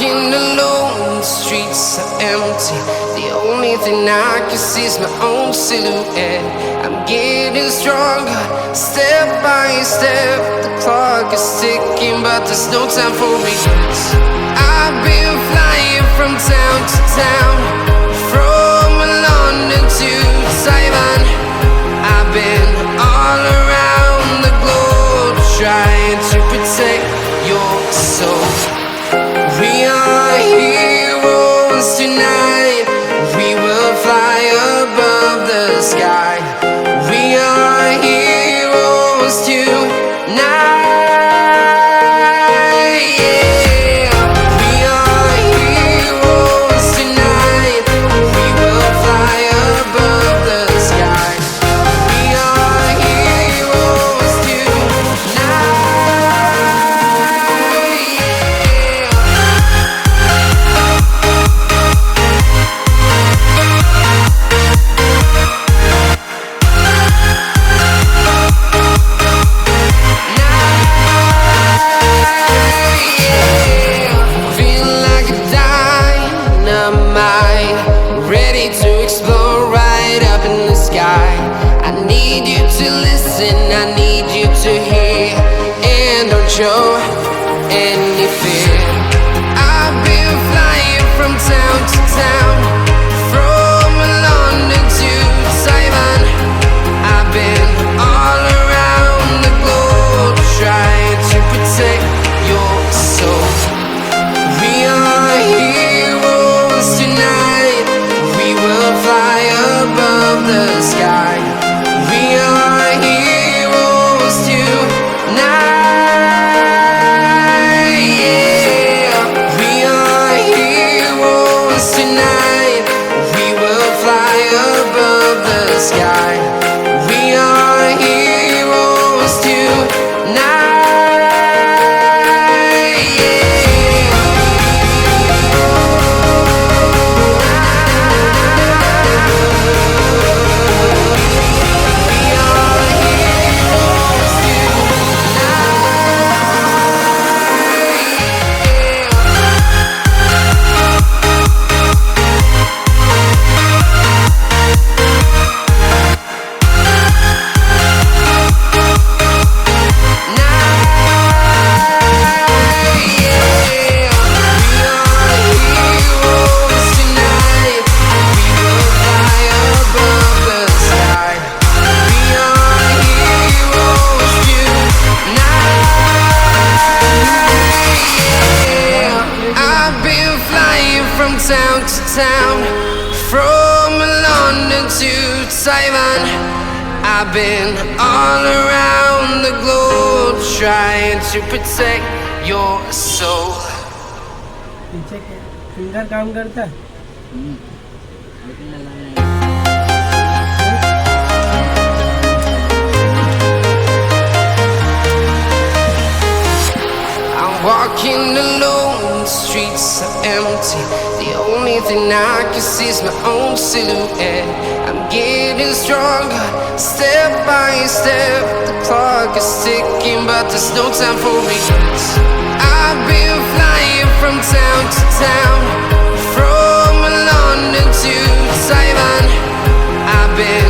walking alone, the streets are empty. The only thing I can see is my own silhouette. I'm getting stronger, step by step. The clock is ticking, but there's no time for regrets. I've been flying from town to town, from London to Taiwan. I've been all around the globe, trying to protect your soul. We are heroes tonight. We will fly above the sky. We are heroes tonight. Yeah. We are heroes tonight. We will fly above the sky. We are heroes tonight. To explore right up in the sky. I need you to listen, I need you to hear, and don't show any fear. I've been flying from town to town, from London to Taiwan. I've been all around the globe, trying to protect your soul. We are heroes tonight. We will fly above the sky. We are heroes tonight. Yeah. We are heroes tonight. We will fly above the sky. We are heroes tonight. From town to town, from London to Taiwan. I've been all around the globe, trying to protect your soul. पीछे finger काम करता है। Walking alone, the streets are empty. The only thing I can see is my own silhouette. I'm getting stronger, step by step. The clock is ticking, but there's no time for regrets. I've been flying from town to town, from London to Taiwan. I've been